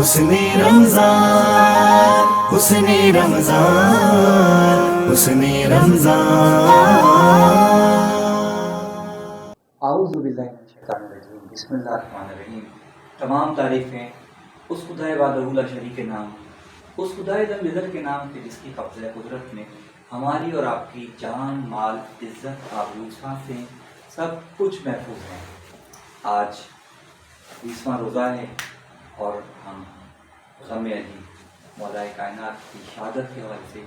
حسن رمضان حسن رمضان حسن رمضان. اعوذ باللہ من الشیطان الرجیم. بسم اللہ الرحمن الرحیم. تمام تعریفیں اس خدائے وحدہ لا شریک کے نام، اس خدائے ذل جلال کے نام کے جس کی قبضہ قدرت میں ہماری اور آپ کی جان، مال، عزت، آبرو، سانسیں سب کچھ محفوظ ہیں. آج 20واں روزہ ہے اور ہم غم علی مولا کائنات کی شہادت کے حوالے سے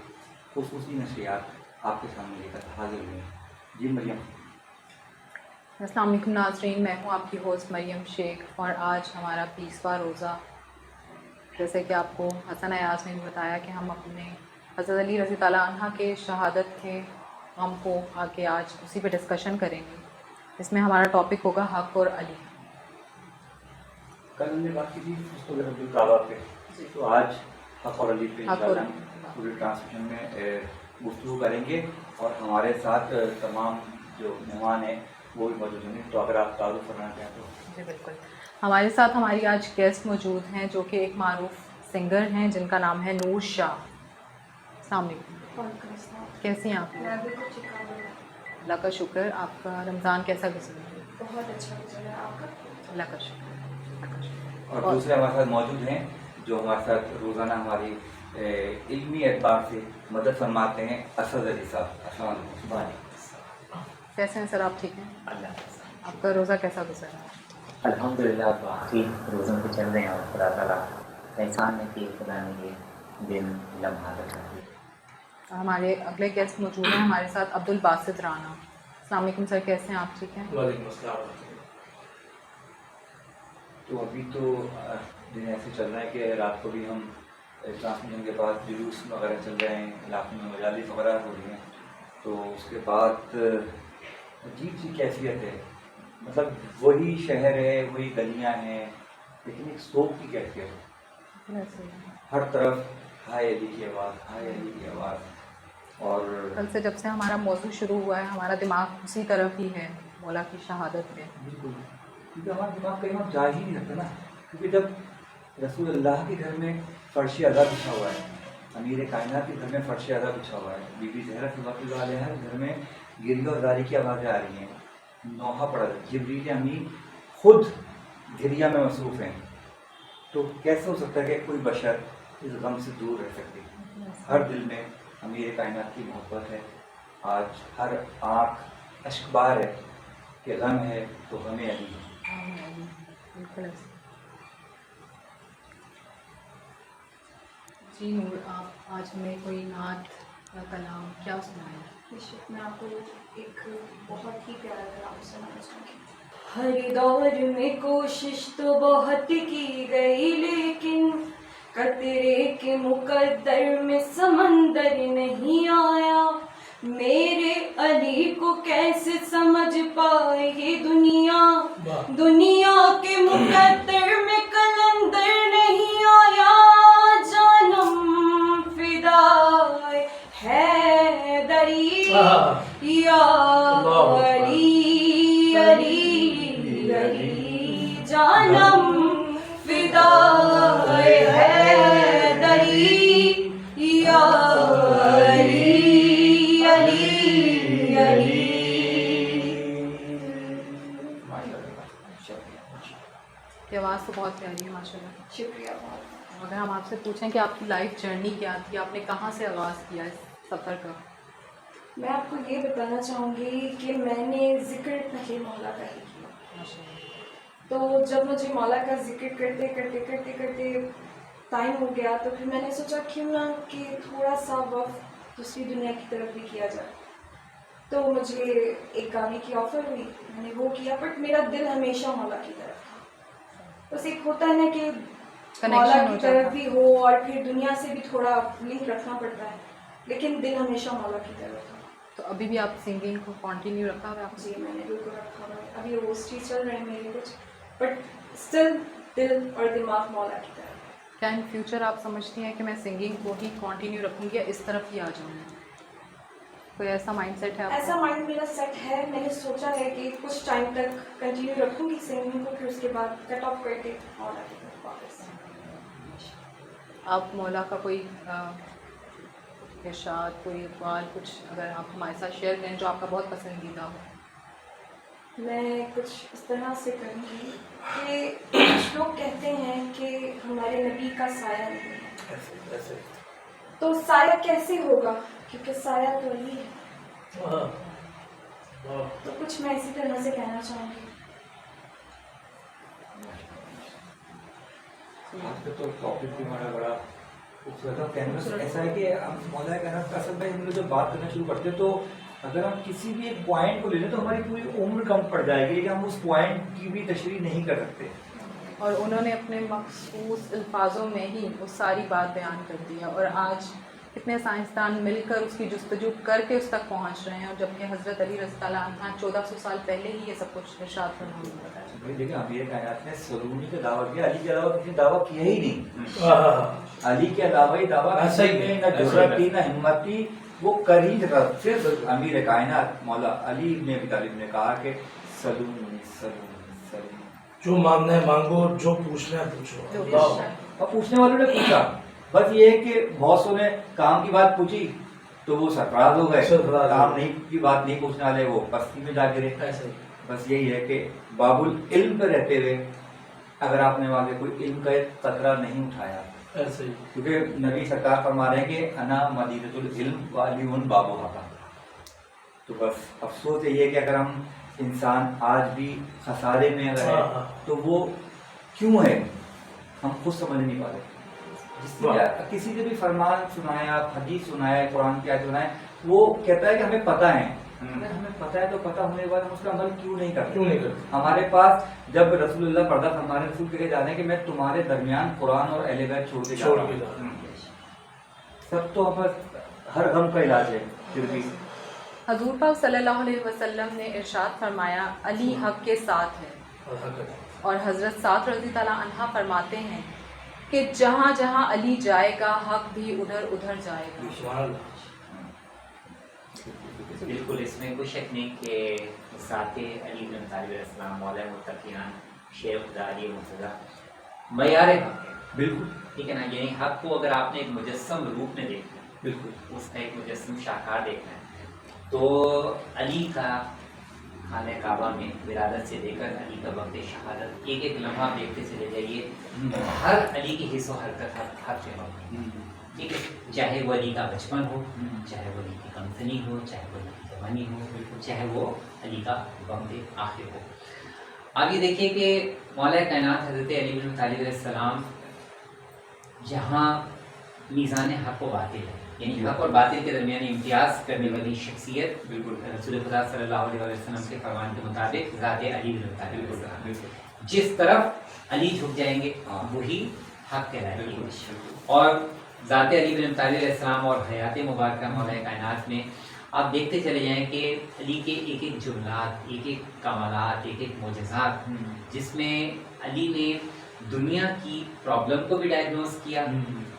خصوصی نشریات آپ کے سامنے لے کر حاضر ہوئے ہیں. جی مریم. السلام علیکم ناظرین، میں ہوں آپ کی ہوسٹ مریم شیخ اور آج ہمارا 20واں روزہ. جیسے کہ آپ کو حسن ایاز نے بھی بتایا کہ ہم اپنے حضرت علی رضی اللہ عنہ کے شہادت کے غم کو آگے آج اسی پہ ڈسکشن کریں گے. اس میں ہمارا ٹاپک ہوگا حق اور علی. کل ہم نے بات کی تھی مستقبل الکعبہ پہ، تو آج حق اور علی پہ انشاءاللہ پورے ٹرانسلیشن میں گفتگو کریں گے اور ہمارے ساتھ تمام جو مہمان ہیں وہ بھی موجود ہوں گے. تو اگر آپ تعارف کرنا چاہیں تو. جی بالکل. ہمارے ساتھ ہماری آج گیسٹ موجود ہیں جو کہ ایک معروف سنگر ہیں جن کا نام ہے نور شاہ. السلام علیکم. کیسی ہیں آپ؟ اللہ کا شکر. آپ کا رمضان کیسا گزرا؟ بہت اچھا گزرا ہے. آپ کا؟ اللہ کا شکر. اور دوسرے ہمارے ساتھ موجود ہیں جو ہمارے ساتھ روزانہ ہماری علمی اعتبار سے مدد فرماتے ہیں، اسد علی صاحب. السلام علیکم. کیسے ہیں سر؟ آپ ٹھیک ہیں؟ اللہ آپ کا روزہ کیسا گزرا؟ الحمدللہ باقی روزوں پہ چل رہے ہیں اور خدا تعالیٰ احسان ہے کہ خدا نے یہ دن لمحات رکھا ہے. ہمارے اگلے گیسٹ موجود ہیں ہمارے ساتھ عبد الباسط رانا. السلام علیکم سر، کیسے ہیں آپ؟ ٹھیک ہیں؟ وعلیکم السلام. تو ابھی تو دن ایسے چل رہا ہے کہ رات کو بھی ہم ٹرانسمیشن کے بعد جلوس وغیرہ چل رہے ہیں، علاقے میں مجالس وغیرہ ہو رہی ہیں، تو اس کے بعد عجیب سی کیفیت ہے. مطلب وہی شہر ہے، وہی گلیاں ہیں، لیکن ایک سوگ کی کیفیت ہے. ہر طرف ہائے علی کی آواز، ہائے علی کی آواز. اور کل سے جب سے ہمارا موضوع شروع ہوا ہے ہمارا دماغ اسی طرف ہی ہے، مولا کی شہادت پہ. بالکل، کیونکہ ہمارا دماغ کہیں اور جا ہی نہیں سکتا نا. کیونکہ جب رسول اللہ کے گھر میں فرش ادا بچھا ہوا ہے، امیر کائنات کے گھر میں فرش ادا بچھا ہوا ہے، بی بی زہرا صلی اللہ علیہ کے گھر میں گریہ اور زاری کی آوازیں آ رہی ہیں، نوحہ پڑا ہے، جبریل امین خود گریہ میں مصروف ہیں، تو کیسے ہو سکتا ہے کہ کوئی بشر اس غم سے دور رہ سکے؟ ہر دل میں امیر کائنات کی محبت ہے. آج ہر آنکھ اشک بار ہے کہ غم ہے تو غم علی ہے. بالکل. جی نور، آپ آج ہمیں کوئی نعت یا کلام کیا سنائیں؟ میں آپ کو ایک بہت ہی پیارا کلام سنانا چاہوں گی. ہر دور میں کوشش تو بہت کی گئی لیکن قطرے کے مقدر میں سمندر نہیں آیا. میرے علی کو کیسے سمجھ پائے یہ دنیا، دنیا کے مقدر میں کلندر نہیں آیا. جانم فدائے حیدری یا علی علی علی، جانم فدائے حیدری یا علی علی علی. کی آواز تو بہت پیاری ہے ماشاء اللہ. شکریہ بہت. اگر ہم آپ سے پوچھیں کہ آپ کی لائف جرنی کیا تھی، آپ نے کہاں سے آغاز کیا اس سفر کا؟ میں آپ کو یہ بتانا چاہوں گی کہ میں نے ذکر پہلے مولا کا ہی کیا. تو جب مجھے مولا کا ذکر کرتے کرتے کرتے کرتے ٹائم ہو گیا تو پھر میں نے سوچا کیوں نہ کہ تھوڑا سا وقت دوسری دنیا کی طرف بھی کیا جائے. تو مجھے ایک گانے کی آفر ہوئی، میں نے وہ کیا، بٹ میرا دل ہمیشہ مولا کی طرف تھا. بس ایک ہوتا ہے نا کہ مولا کی طرف بھی ہو اور پھر دنیا سے بھی تھوڑا لنک رکھنا پڑتا ہے، لیکن دل ہمیشہ مولا کی طرف تھا. تو ابھی بھی آپ سنگنگ کو کنٹینیو رکھا ہوا ہے آپ؟ جی میں نے بالکل رکھا ہوا ہے. ابھی روسٹری چل رہے ہیں میرے کچھ، بٹ اسٹل دل اور دماغ مولا کی طرف. کیا ان فیوچر آپ سمجھتی ہیں کہ میں سنگنگ کو ہی کنٹینیو رکھوں گی یا اس طرف ہی آ جاؤں گی؟ کوئی ایسا مائنڈ سیٹ ہے آپ ایسا مائنڈ میرا سیٹ ہے. میں نے سوچا ہے کہ کچھ ٹائم تک کنٹینیو رکھوں گی سنگنگ کو، پھر اس کے بعد کٹ آف کر کے اور آگے واپس. آپ مولا کا کوئی ارشاد، کوئی اقوال، کچھ اگر آپ ہمارے ساتھ شیئر کریں جو آپ کا بہت پسندیدہ ہو؟ میں کچھ اس طرح سے کروں گی کہ کچھ لوگ کہتے ہیں کہ ہمارے نبی کا سایہ نہیں ہے، تو سایہ کیسے ہوگا، کیونکہ سایہ تو علی ہے. تو کچھ میں اسی طرح سے کہنا چاہوں گی. آج کا تو ٹاپک بھی ہمارا بڑا خوبصورت ہے. کہنے میں ایسا ہے کہ ہم مولا کائنات کا اصل میں ہم لوگ جب بات کرنا شروع کرتے ہیں تو اگر ہم کسی بھی ایک پوائنٹ کو لے لیں تو ہماری پوری عمر کم پڑ جائے گی، لیکن ہم اس پوائنٹ کی بھی تشریح نہیں کر سکتے. اور انہوں نے اپنے مخصوص الفاظوں میں ہی وہ ساری بات بیان کر دیا، اور آج کتنے سائنسدان مل کر اس کی جستجو کر کے اس تک پہنچ رہے ہیں، اور جبکہ حضرت علی رضی اللہ عنہ 1400 سال پہلے ہی یہ سب کچھ ارشاد فرما دیا. دیکھیں امیر کائنات نے سلونی کا دعویٰ کیا، علی کے علاوہ کسی نے دعویٰ کیا ہی نہیں. علی کے علاوہ ہی دعویٰ نہ جرأت تھی نہ ہمت تھی، وہ کر ہی تھا. صرف امیر کائنات مولا علی ابن ابی طالب نے کہا کہ سلونی سلونی سلونی، جو مانگنا ہے مانگو، جو پوچھنا ہے پوچھو. اور پوچھنے والوں نے پوچھا، بس یہ ہے کہ بہت سو نے کام کی بات پوچھی تو وہ سرفراز ہو گئے، کام نہیں کی بات نہیں پوچھنے والے وہ پستی میں جا گرے. بس یہی ہے کہ باب العلم پہ رہتے ہوئے اگر آپ نے وہاں کوئی علم کا ایک قطرہ نہیں اٹھایا، کیونکہ نبی سرکار فرما رہے ہیں کہ انا مدینۃ العلم وعلی بابها. تو بس افسوس یہ ہے کہ اگر ہم انسان آج بھی خسارے میں اگر ہے تو وہ کیوں ہے ہم خود سمجھ نہیں پا رہے. جس نے کسی نے بھی فرمان سنایا، حدیث سنایا، قرآن کی آیت سنایا، وہ کہتا ہے کہ ہمیں پتہ ہے. اگر ہمیں پتہ ہے تو پتہ ہونے کے بعد ہم اس کا عمل کیوں نہیں کرتے؟ ہمارے پاس جب رسول اللہ پردہ فرمانے رسول کہے جاتے ہیں کہ میں تمہارے درمیان قرآن اور اہل بیت چھوڑ کے جا رہا ہوں، سب تو ہر غم کا علاج ہے. پھر بھی حضور پاک صلی اللہ علیہ وسلم نے ارشاد فرمایا علی حق کے ساتھ ہے، اور حضرت سعد رضی اللہ عنہ فرماتے ہیں کہ جہاں جہاں علی جائے گا حق بھی ادھر ادھر جائے گا. بالکل اس میں کوئی شک نہیں کہ ذات علی بن طالب علیہ السلام مولا متقیان شیر خدا علی مرتضیٰ معیار حق ہے. بالکل ٹھیک ہے نا. یعنی حق کو اگر آپ نے ایک مجسم روپ میں دیکھنا ہے، بالکل اس کا ایک مجسم شاہکار دیکھنا ہے، تو علی کا خانہ کعبہ میں ولادت سے لے کر علی کا وقت شہادت ایک ایک لمحہ دیکھتے چلے جائیے، ہر علی کی حص و حرکت ہر جگہ ٹھیک ہے. چاہے وہ علی کا بچپن ہو، چاہے وہ علی کی کمسنی ہو، چاہے وہ علی کی جوانی ہو، چاہے وہ علی کا وقت آخر ہو. آگے دیکھیے کہ مولا کائنات حضرت علی بن طالب علیہ السلام جہاں میزان حق و باطل ہے، یعنی حق اور باطل کے درمیان امتیاز کرنے والی شخصیت، بالکل رسول خدا صلی اللہ علیہ وسلم کے فرمان کے مطابق ذات علی بن طالب علیہ السلام، جس طرف علی جھک جائیں گے وہی حق کہلائے گی. اور ذات علی بن طالب علیہ السلام اور حیات مبارکہ مولا کائنات میں آپ دیکھتے چلے جائیں کہ علی کے ایک ایک جملات، ایک ایک کمالات، ایک ایک معجزات، جس میں علی نے دنیا کی پرابلم کو بھی ڈائگنوز کیا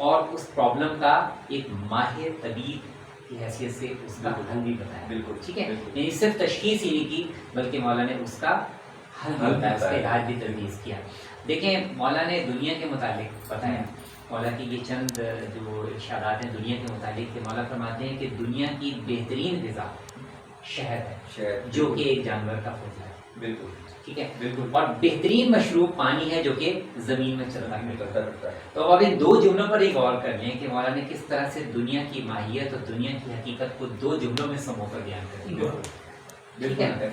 اور اس پرابلم کا ایک ماہر طبیب کی حیثیت سے اس کا حل بھی بتایا. بالکل ٹھیک ہے. یعنی صرف تشخیص ہی نہیں کی بلکہ مولا نے اس کا حل بھی بتایا، اس کا علاج بھی تجویز کیا. دیکھیں مولا نے دنیا کے متعلق بتایا، مولا کی یہ چند جو ارشادات ہیں دنیا کے متعلق، کہ مولا فرماتے ہیں کہ دنیا کی بہترین غذا شہد ہے جو کہ ایک جانور کا فضلہ ہے. بالکل ٹھیک ہے. بالکل. اور بہترین مشروب پانی ہے جو کہ زمین میں چلتا ہے. تو اب ان دو جملوں پر ایک غور کر لیں کہ مولا نے کس طرح سے دنیا کی ماہیت اور دنیا کی حقیقت کو دو جملوں میں سمو کر بیان کر دیا. ٹھیک ہے.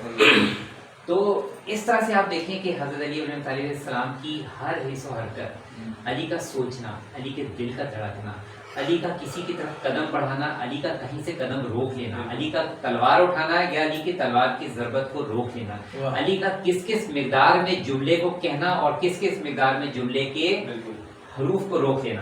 تو اس طرح سے آپ دیکھیں کہ حضرت علی بن طالب علیہ السلام کی ہر حص و حرکت، علی کا سوچنا، علی کے دل کا دھڑکنا، علی کا کسی کی طرف قدم بڑھانا، علی کا کہیں سے قدم روک لینا، علی کا تلوار اٹھانا یا علی کی تلوار کی ضربت کو روک لینا، علی کا کس کس مقدار میں جملے کو کہنا اور کس کس مقدار میں جملے کے حروف کو روک لینا،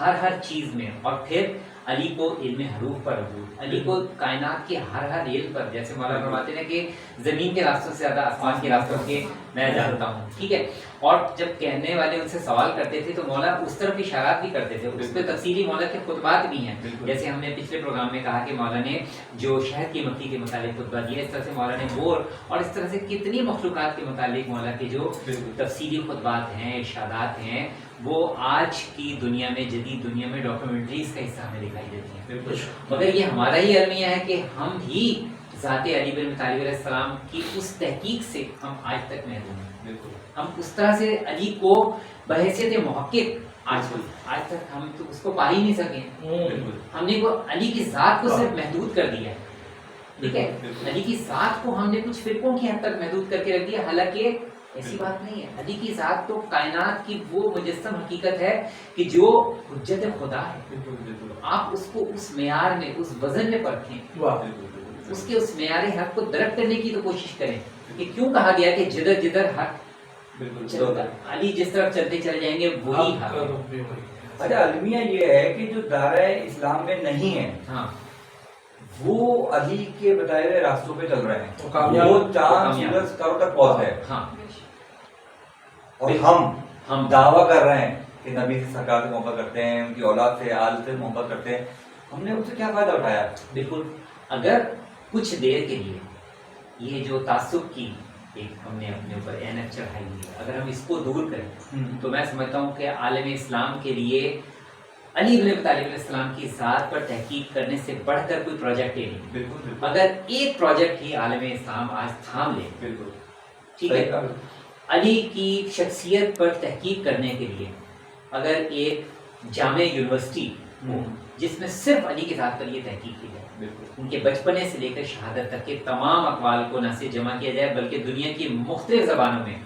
ہر چیز میں. اور پھر علی کو علم حروف پر عبور، علی کو کائنات کے ہر علم پر، جیسے مولانا فرماتے ہیں کہ زمین کے راستوں سے زیادہ آسمان کے راستوں کے میں جانتا ہوں. ٹھیک ہے. اور جب کہنے والے ان سے سوال کرتے تھے تو مولا اس طرف اشارات بھی کرتے تھے، اس پہ تفصیلی مولا کے خطبات بھی ہیں. جیسے ہم نے پچھلے پروگرام میں کہا کہ مولا نے جو شہد کی مکھی کے متعلق خطبہ دیا، اس طرح سے مولا نے مور اور اس طرح سے کتنی مخلوقات کے متعلق مولا کے جو تفصیلی خطبات ہیں، ارشادات ہیں، وہ آج کی دنیا میں جدید دنیا میں ڈاکیومنٹریز کا حصہ ہمیں دکھائی دیتی ہیں، مگر یہ ہمارا ہی المیہ ہے کہ ہم ہی ذات علی بن ابی طالب علیہ السلام کی اس تحقیق سے ہم آج تک محروم ہیں. بالکل ہم اس طرح سے علی کو بحیثیت محقق آج تک ہم تو اس کو پا ہی نہیں سکے. بالکل ہم نے وہ علی کی ذات کو صرف محدود کر دیا ہے. ٹھیک ہے، علی کی ذات کو ہم نے کچھ فرقوں کی حد تک محدود کر کے رکھ دیا، حالانکہ ایسی بات نہیں ہے. علی کی ذات تو کائنات کی وہ مجسم حقیقت ہے کہ جو حجت خدا ہے. آپ اس کو اس معیار میں، اس وزن میں پرکھیں، اس کے اس معیار حق کو درک کرنے کی تو کوشش کریں کہ کیوں کہا گیا کہ جدر جدر حق چلتا ہے. علی جس طرف چلتے چلے جائیں گے وہی حق ہے. اچھا، المیہ یہ ہے کہ جو دائرہ اسلام میں نہیں ہے، ہاں، وہ علی کے بتائے ہوئے راستوں پہ چل رہے ہیں، کامیاب، وہ چاند سورج ستاروں تک پہنچ گئے. ہاں، اور ہم دعویٰ کر رہے ہیں کہ نبی سے سرکار سے محبت کرتے ہیں، ان کی اولاد سے، آل سے محبت کرتے ہیں. ہم نے ان سے کیا فائدہ اٹھایا؟ بالکل. اگر کچھ دیر کے لیے یہ جو تعصب کی ایک ہم نے اپنے اوپر اینت چڑھائی ہے، اگر ہم اس کو دور کریں تو میں سمجھتا ہوں کہ عالم اسلام کے لیے علی بن ابی طالب علیہ السلام کی ذات پر تحقیق کرنے سے بڑھ کر کوئی پروجیکٹ ہی نہیں. بالکل اگر ایک پروجیکٹ ہی عالم اسلام آج تھام لے، بالکل ٹھیک ہے، علی کی شخصیت پر تحقیق کرنے کے لیے اگر ایک جامع یونیورسٹی ہو جس میں صرف علی کی ذات پر یہ تحقیق کی جائے، ان کے بچپنے سے لے کر شہادت تک کے تمام اقوال کو نہ صرف جمع کیا جائے بلکہ دنیا کی مختلف زبانوں میں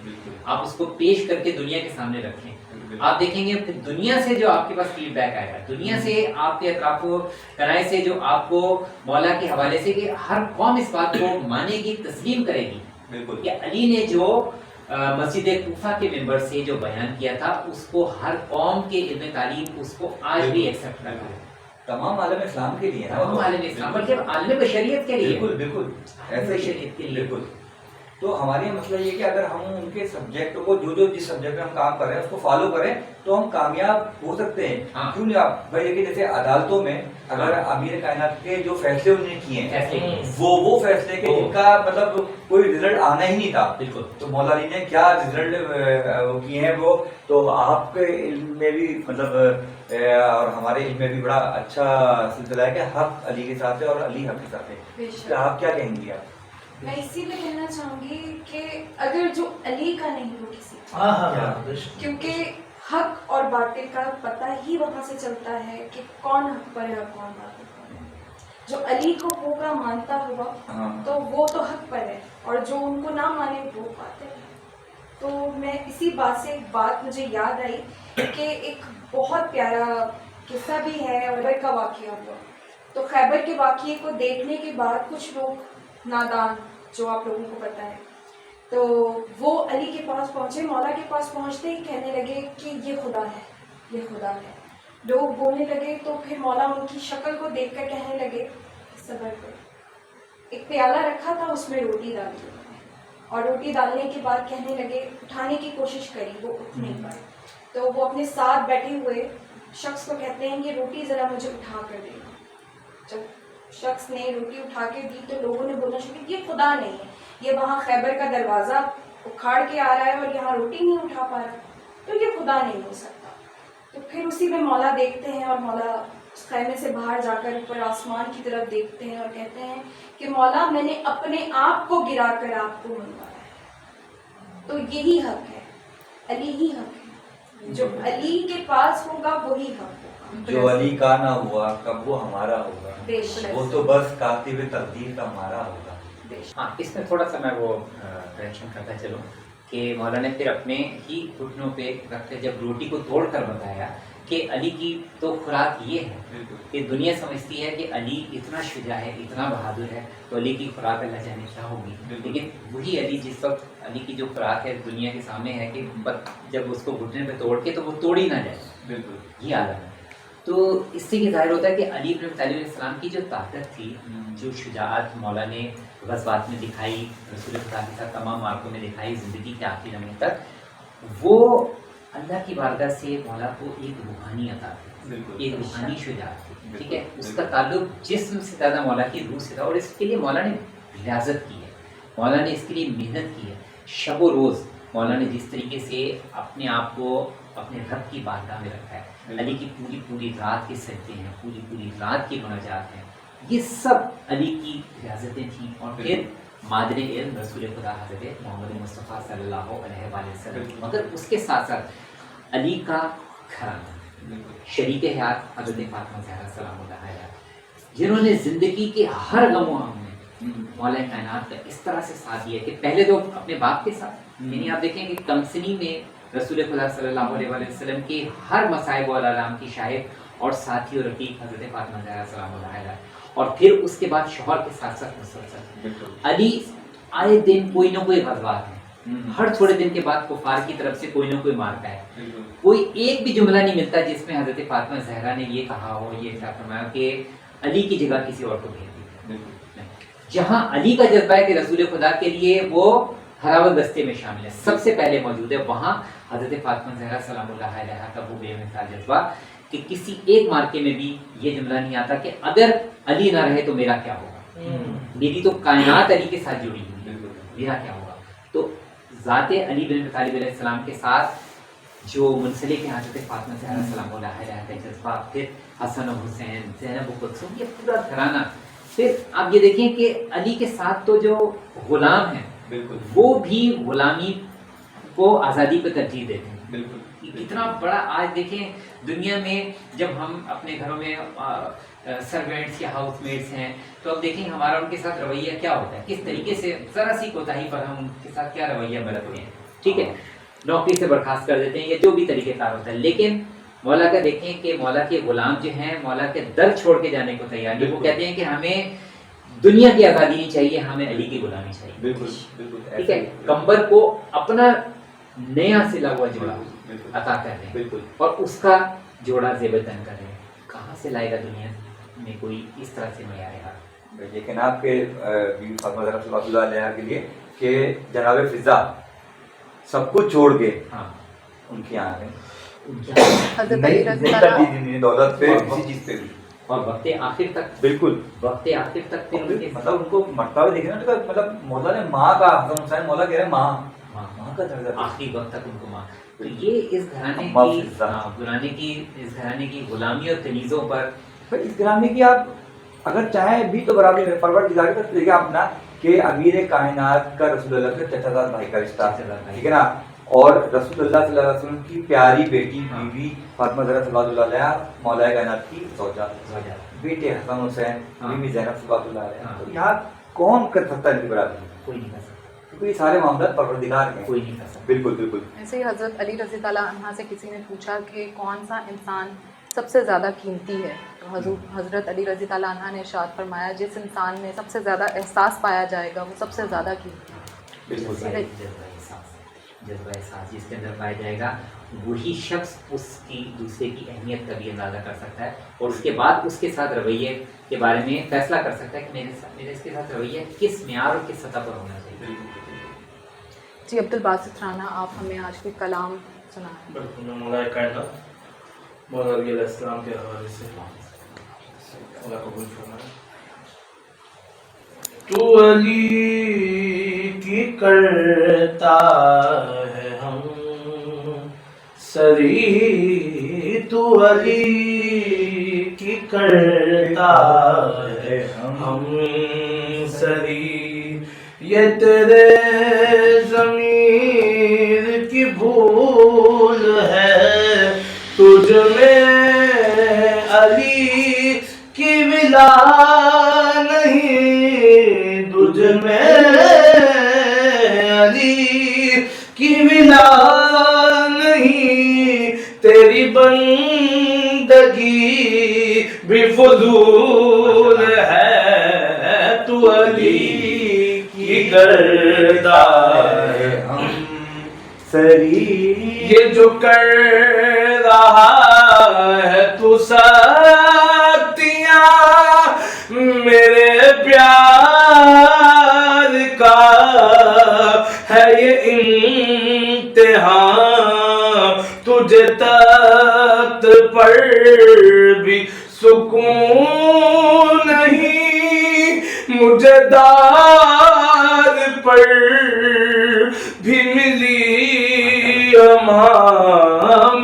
آپ اس کو پیش کر کے دنیا کے سامنے رکھیں، آپ دیکھیں گے پھر دنیا سے جو آپ کے پاس فیڈ بیک آئے گا، دنیا سے آپ کے اطراف و کنائے سے جو آپ کو مولا کے حوالے سے کہ ہر قوم اس بات کو مانے گی، تسلیم کرے گی. بالکل کہ علی نے جو مسجد کوفہ کے ممبر سے جو بیان کیا تھا اس کو ہر قوم کے علم تعلیم اس کو آج بھی ایکسیپٹ کرنا ہے. تمام عالم اسلام کے لیے، تمام عالم اسلام بلکہ عالم بشریت کے لیے. بالکل بالکل ایسے بشریت کے لیے. بالکل. تو ہماری مسئلہ یہ کہ اگر ہم ان کے سبجیکٹ کو جو جس سبجیکٹ میں ہم کام کر رہے ہیں اس کو فالو کریں تو ہم کامیاب ہو سکتے ہیں. کیوں نہیں؟ آپ بھائی دیکھیے جیسے عدالتوں میں اگر امیر کائنات کے جو فیصلے انہوں نے کیے ہیں وہ فیصلے کے جن کا مطلب کوئی رزلٹ آنا ہی نہیں تھا، بالکل، تو مولا علی نے کیا رزلٹ کیے ہیں وہ تو آپ کے علم میں بھی مطلب اور ہمارے علم میں بھی بڑا اچھا سلسلہ ہے کہ حق علی کے ساتھ ہے اور علی حق کے ساتھ ہے. تو آپ کیا کہیں گی؟ آپ میں اسی پہ کہنا چاہوں گی کہ اگر جو علی کا نہیں وہ کسی کا، کیونکہ حق اور باطل کا پتہ ہی وہاں سے چلتا ہے کہ کون حق پر ہے اور کون باطل پر ہے. جو علی کو ہوگا مانتا ہوگا تو وہ تو حق پر ہے اور جو ان کو نہ مانے وہ باطل ہے. تو میں اسی بات سے ایک بات مجھے یاد آئی کہ ایک بہت پیارا قصہ بھی ہے خیبر کا واقعہ ہوا. تو خیبر کے واقعے کو دیکھنے کے بعد کچھ لوگ نادان جو آپ لوگوں کو پتہ ہے تو وہ علی کے پاس پہنچے، مولا کے پاس پہنچتے ہی کہنے لگے کہ یہ خدا ہے، یہ خدا ہے. لوگ بولنے لگے تو پھر مولا ان کی شکل کو دیکھ کر کہنے لگے صبر کرو. ایک پیالہ رکھا تھا اس میں روٹی ڈالی اور روٹی ڈالنے کے بعد کہنے لگے اٹھانے کی کوشش کری، وہ اٹھ نہیں پائے. تو وہ اپنے ساتھ بیٹھے ہوئے شخص کو کہتے ہیں کہ روٹی ذرا مجھے اٹھا کر دے. جب شخص نے روٹی اٹھا کے دی تو لوگوں نے بولنا شروع کیا یہ خدا نہیں ہے، یہ وہاں خیبر کا دروازہ اکھاڑ کے آ رہا ہے اور یہاں روٹی نہیں اٹھا پا رہا، تو یہ خدا نہیں ہو سکتا. تو پھر اسی میں مولا دیکھتے ہیں اور مولا اس خیمے سے باہر جا کر اوپر آسمان کی طرف دیکھتے ہیں اور کہتے ہیں کہ مولا میں نے اپنے آپ کو گرا کر آپ کو منوایا ہے. تو یہی حق ہے، علی ہی حق ہے. جو علی کے پاس ہوگا وہی حق ہوگا. جو علی کا نہ ہوا کب وہ ہمارا ہوگا، بے شک. وہ تو بس کاتب تقدیر کا ہمارا ہوگا. ہاں، اس میں تھوڑا سا میں وہ کریکشن کرتا چلوں کہ مولا نے پھر اپنے ہی گھٹنوں پہ رکھ کر جب روٹی کو توڑ کر بتایا کہ علی کی تو خوراک یہ ہے کہ دنیا سمجھتی ہے کہ علی اتنا شجاع ہے، اتنا بہادر ہے، تو علی کی خوراک اللہ جانے کیا ہوگی. لیکن وہی علی جس وقت علی کی جو خوراک ہے دنیا کے سامنے ہے کہ جب اس کو گھٹنے پہ توڑ کے تو وہ توڑی نہ جائے. بالکل یہ عالم ہے. تو اس سے یہ ظاہر ہوتا ہے کہ علی بن ابی طالب علیہ السلام کی جو طاقت تھی، جو شجاعت مولا نے غزوات میں دکھائی، رسول خدا کے ساتھ تمام مارکوں میں دکھائی، زندگی کے آخری لمحے تک، وہ اللہ کی بارگاہ سے مولا کو ایک روحانی عطا تھی، ایک روحانی شجاعت تھی. ٹھیک ہے، اس کا تعلق جسم سے زیادہ مولا کی روح سے تھا اور اس کے لیے مولا نے ریاضت کی ہے، مولا نے اس کے لیے محنت کی ہے. شب و روز مولا نے جس طریقے سے اپنے آپ کو اپنے رب کی بارگاہ میں رکھا ہے. علی کی پوری رات کے سجدے ہیں, پوری رات کی مناجات ہیں, یہ سب علی کی ریاضتیں تھیں. اور پھر مادر علم رسول خدا حضرت محمد مصطفیٰ صلی اللہ علیہ وآلہ وسلم. مگر اس کے ساتھ ساتھ علی کا گھرانہ, شریک حیات حضرت فاطمہ زہرا سلام اللہ علیہا, جنہوں نے زندگی کے ہر غم و غم میں مولا کائنات کا اس طرح سے ساتھ دیا کہ پہلے تو اپنے باپ کے ساتھ, یعنی آپ دیکھیں کہ کمسنی میں رسول خدا صلی اللہ علیہ وآلہ وسلم کے ہر مصائب و آلام کی شاہد اور ساتھی اور رفیق حضرت فاطمہ زہرا سلام اللہ علیہا, اور پھر اس کے بعد شوہر کے ساتھ ساتھ مسلسل علی آئے دن کوئی نہ کوئی غزوات ہیں, ہر تھوڑے دن کے بعد کفار کی طرف سے کوئی نہ کوئی مارتا ہے. کوئی ایک بھی جملہ نہیں ملتا جس میں حضرت فاطمہ زہرا نے یہ کہا ہو, یہ فرمایا کہ علی کی جگہ کسی اور کو بھیج دی. جہاں علی کا جذبہ ہے کہ رسول خدا کے لیے وہ ہراول دستے میں شامل ہے, سب سے پہلے موجود ہے, وہاں حضرت فاطمہ زہرا سلام اللہ علیہا کا وہ بے مثال جذبہ کہ کسی ایک مارکے میں بھی یہ جملہ نہیں آتا کہ اگر علی نہ رہے تو میرا کیا ہوگا, میری تو کائنات علی کے ساتھ جڑی ہوئی, میرا کیا ہوگا. تو ذات علی بن ابی طالب علیہ السلام کے ساتھ جو منسلک ہے حضرت فاطمہ زہرا سلام اللہ علیہا کا جذبہ, پھر حسن و حسین, زینب و کلثوم, یہ پورا گھرانہ. پھر آپ یہ دیکھیں کہ علی کے ساتھ تو جو غلام ہیں وہ بھی غلامی کو آزادی پہ ترجیح دیتے ہیں. بالکل کتنا بڑا آج دیکھیں دنیا میں جب ہم اپنے گھروں میں سروینٹس یا ہاؤس میٹس ہیں تو اب دیکھیں ہمارا ان کے ساتھ رویہ کیا ہوتا ہے, کس طریقے سے ذرا سی کوتاہی پر ہم ان کے ساتھ کیا رویہ برتتے ہیں. ٹھیک ہے, نوکری سے برخاست کر دیتے ہیں یا جو بھی طریقہ کار ہوتا ہے, لیکن مولا کا دیکھیں کہ مولا کے غلام جو ہیں مولا کے در چھوڑ کے جانے کو تیار نہیں. وہ کہتے ہیں کہ ہمیں دنیا کی آزادی نہیں چاہیے, ہمیں علی کی غلامی چاہیے. بالکل ٹھیک ہے, کمبر کو اپنا نیا سلا ہوا جوڑا عطا کر رہے ہیں, بالکل, اور اس کا جوڑا زیب تن کر رہے ہیں. کہاں سے لائے گا دنیا میں کوئی اس طرح سے معیار ہے. لیکن آپ کے بیوی فاطمہ زہرا صلی اللہ علیہ کے لیے کہ جناب فضا سب کچھ چھوڑ کے ان کی آنکھیں دولت پہ کسی چیز پہ بھی, اور وقت آخر تک, بالکل وقت آخر تک مطلب ان کو مرتا ہوئے دیکھنا تو مطلب مولا نے ماں کا, حسن حسین مولا کہہ رہے ہیں ماں کا درجہ, آخری وقت تک ان کو ماں. تو یہ اس گھرانے کی غلامی اور تنیزوں پر, اس گھرانے کی آپ اگر چاہیں بھی تو برابر پروردگار کا طریقہ اپنا کہ امیر کائنات کا رسول اللہ کے چچا زاد بھائی کا رشتہ, ٹھیک ہے نا, اور رسول اللہ صلی اللہ علیہ وسلم کی پیاری بیٹی بیوی فاطمہ زہرا صلی اللہ علیہ مولا کائنات کی زوجہ, بیٹے حسن حسین, بیوی زینب صلی اللہ علیہ. تو یہاں کون کر سکتا ہے ان کی برابری؟ کوئی نہیں کر سکتا, کیونکہ یہ سارے معاملات پروردگار ہیں, کوئی نہیں کر سکتا. بالکل. ایسے ہی حضرت علی رضی اللہ عنہ سے کسی نے پوچھا کہ کون سا انسان سب سے زیادہ قیمتی ہے, تو حضرت علی رضی اللہ عنہ نے ارشاد فرمایا جس انسان میں سب سے زیادہ احساس پایا جائے گا وہ سب سے زیادہ قیمتی ہے. بالکل, جذبہ احساس جس کے اندر پایا جائے گا وہی شخص اس کی دوسرے کی اہمیت کا بھی اندازہ کر سکتا ہے, اور اس کے بعد اس کے ساتھ رویے کے بارے میں فیصلہ کر سکتا ہے کہ میرے اس کے ساتھ رویہ کس معیار اور کس سطح پر ہونا چاہیے. جی عبدالباسط رانا, آپ ہمیں آج کے کلام سنائیں. بالکل, میں مولا کائنات مولا علی علیہ السلام کے حوالے سے اللہ قبول فرمائے. تو علی کی کرتا ہے ہم سری, تو علی کی کرتا ہے ہم سری, یہ تیرے ضمیر کی بھول ہے, تجھ میں علی کی ولا نہیں, تجھ میں علی کی ولا نہیں, تیری بندگی بھی فضول ہے, تو علی کی گردہ ہے ہم سری, یہ جو کر رہا ہے تو سختیاں میرے پیار کا ہے یہ امتحان, تجھے تخت پر بھی سکون نہیں, مجھے دار پر بھی ملی امان,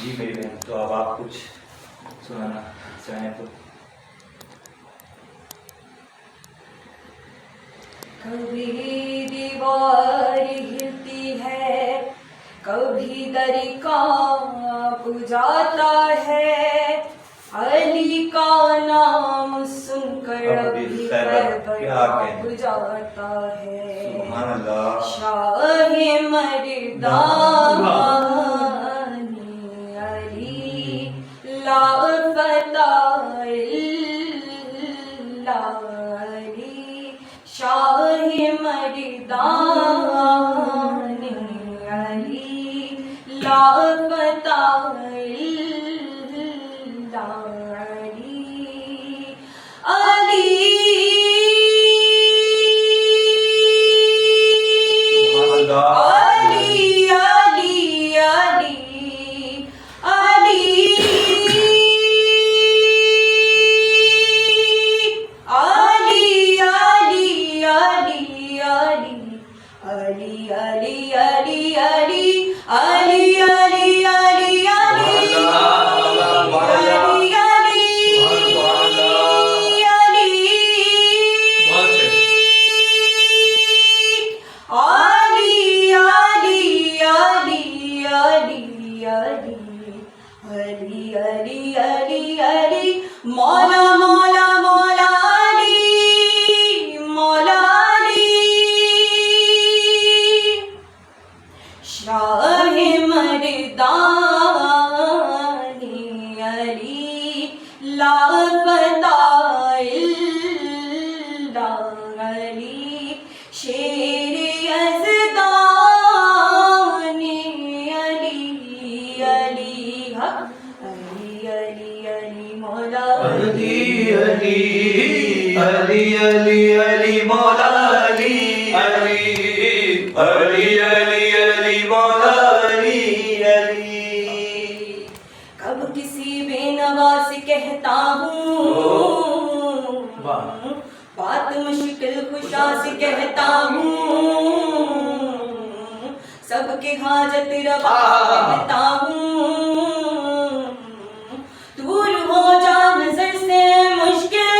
جی میری بہن، تو اب آپ کچھ سنانا چاہیں تو. کبھی دیوار ہلتی ہے، کبھی در کانپ جاتا ہے، علی کا نام سن کر ابھی خیبر کانپ جاتا ہے. سبحان اللہ. شاہ مردانی علی لا فتح الا علی، شاہ مردانی علی لا فتح الا علی. علی علی علی علی علی علی علی علی علی علی علی علی علی علی علی مولا مولا مولا علی مولا علی. شاہ مردانی علی لا فتح الا علی، شیر یزدانی علی علی علی علی علی مولا علی علی علی علی علی مولا علی علی علی علی علی مولا علی علی. کب کسی بے نوا سے کہتا ہوں، بات مشکل خوشا سے کہتا ہوں، سب کے حاجت روا کہتا ہوں، دور ہو جا نظر سے مشکل،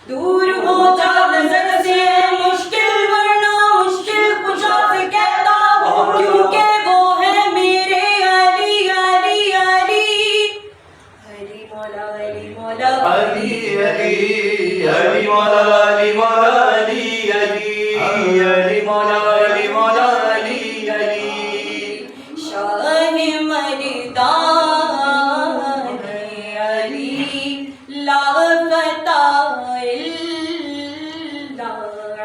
دور ہو جا نظر سے مشکل، ورنہ مشکل خوشا سے کہتا ہوں، کیونکہ وہ ہے میرے علی علی علی. علی مولا علی مولا علی علی علی مولا علی مولا علی علی علی مولا علی مولا علی علی. شاہ مردان علی لا فتح الا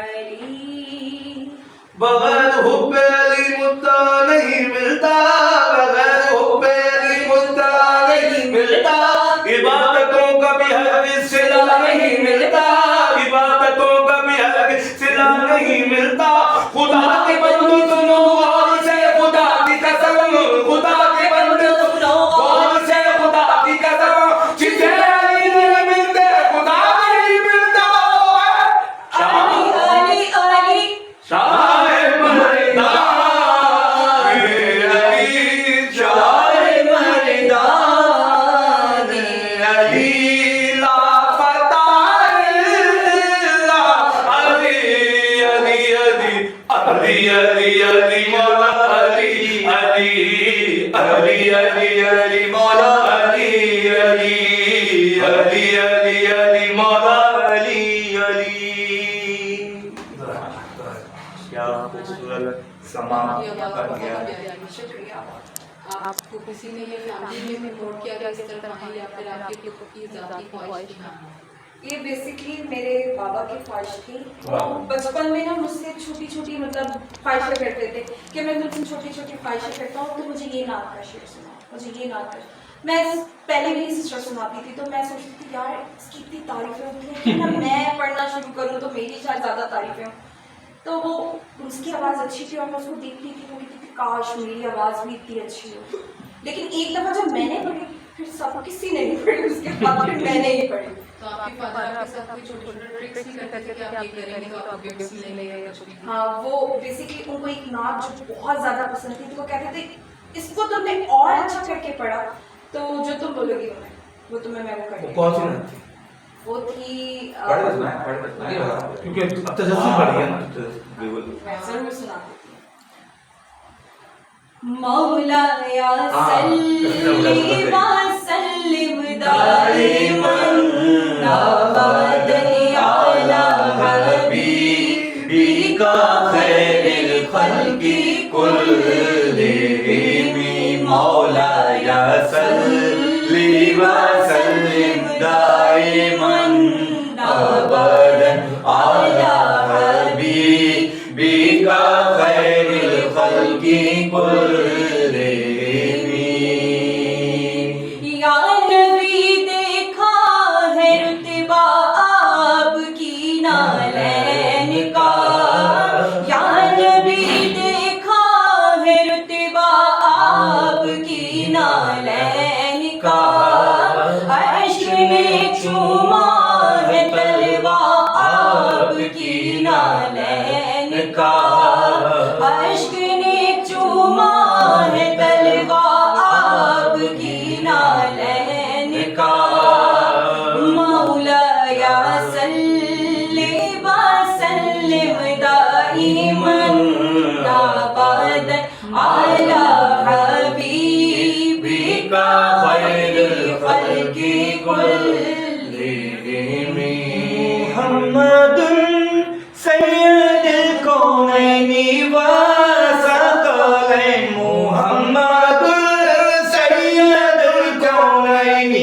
علی. بغیر حب علی مدعا نہیں ملتا، بغیر حب علی مدعا نہیں ملتا، عبادتوں کا بھی ہرگز صلہ نہیں ملتا، عبادتوں کا بھی ہرگز صلہ نہیں ملتا. خدا کے بندو سنو غور سے خدا کی قسم، خدا کے بندو سنو غور سے خدا کی قسم، جسے علی نہیں ملتے خدا نہیں ملتا. علی علی علی شاہ مردان علی، شاہ مردان علی لا فتح الا علی علی علی علی علی مولا علی علی علی علی علی مولا علی علی علی علی علی مولا علی علی. کیا خوبصورت سما کر گیا. شکریہ. آپ کو کسی نے یہ فیملی میں نوٹ کیا کہ اس طرح ہے یا پھر آپ کی کوئی ذاتی خواہش تھی؟ یہ بیسکلی میرے بابا کی خواہش تھی. بچپن میں نا مجھ سے چھوٹی چھوٹی مطلب خواہشیں کرتے تھے کہ میں تم سے چھوٹی چھوٹی خواہشیں کرتا ہوں تو مجھے یہ نعت کا شعر سنا، مجھے یہ نعت کا. میں پہلے میری سسٹر سناتی تھی تو میں سوچتی تھی یار اس کی اتنی تعریفیں ہوتی ہیں کہ نا میں پڑھنا شروع کروں تو میری شاید زیادہ تعریفیں ہوں. تو وہ اس کی آواز اچھی تھی اور میں اس کو دیکھتی تھی وہ کہتی تھی کاش میری آواز بھی اتنی اچھی ہو. لیکن ایک دفعہ جب میں نے پڑھی پھر سب کسی نے نہیں پڑھی، اس کے بعد پھر میں نے ہی پڑھی. تو آپ کے فادر آپ کے ساتھ کوئی چھوٹی چھوٹی ٹرکس نہیں کرتے تھے کہ آپ یہ کریں گے تو آپ گفٹس لیں گے یا کچھ بھی؟ ہاں وہ بیسکلی ان کو ایک نعت جو بہت زیادہ پسند تھی تو وہ کہتے تھے اس کو تم نے اور اچھا کر کے پڑھا تو جو تم بولو گی وہ تمہیں میں وہ کر کے کون سی نعت تھی؟ وہ تھی کیونکہ اب تجسس بڑھ گیا نا. ضرور سنا دیتی ہوں. مولا یا صلی وسلم دائما ابدا علی حبیبک خیر الخلق كلهم مولاي صل وسلم دائما أبدا على حبيبك خير الخلق كلهم. یا نبی دیکھا ہے رتبہ آپ کی نالین کا، یا نبی دیکھا ہے رتبہ آپ کی نالین کا، عشق نے چوما ہے طلبہ آپ کی نالین کا، عشق نے چوما ہے طلبہ آپ کی نالین کا. مولاي صل وسلم دائما ابدا على حبيبك خير الخلق كلهم. محمد سيد الكونين وثقلين محمد سيد الكونين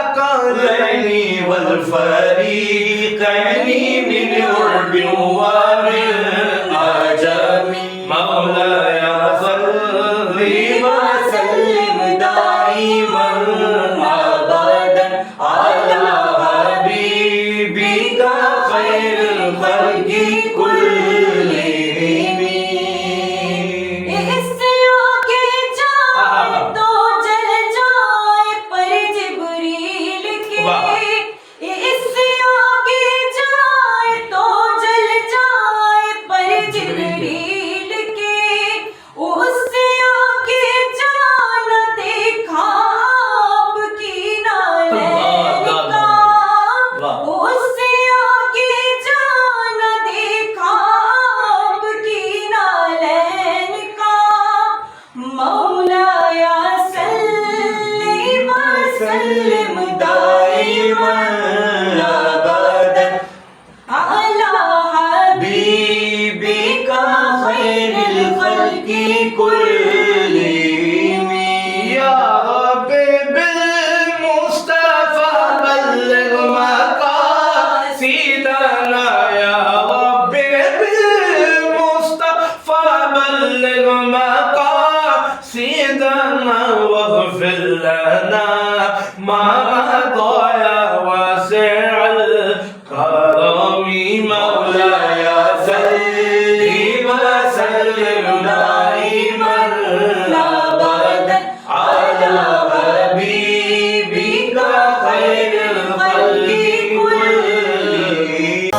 وثقلين والفريقين من عرب ومن عجم مولاي صل وسلم دائما ابدا على حبيبك خير الخلق كلهم. اس سے آگے جائے تو جل جائے پر جبریل کے، اس سے آگے جائے تو جل جائے پر جبریل کے، اس سے آگے جانا دیکھا آپ کی نالین کا، اس سے آگے جانا دیکھا آپ کی نالین کا. مولاي صل وسلم دائما ابدا على حبيبك خير الخلق كلهم. يا رب بالمصطفى بلغ مقاصدنا يا رب بالمصطفى بلغ مقاصدنا واغفر لنا ما مضى يا واسع الكرم. مولاي صل وسلم دائما ابدا على حبيبك خير الخلق كلهم.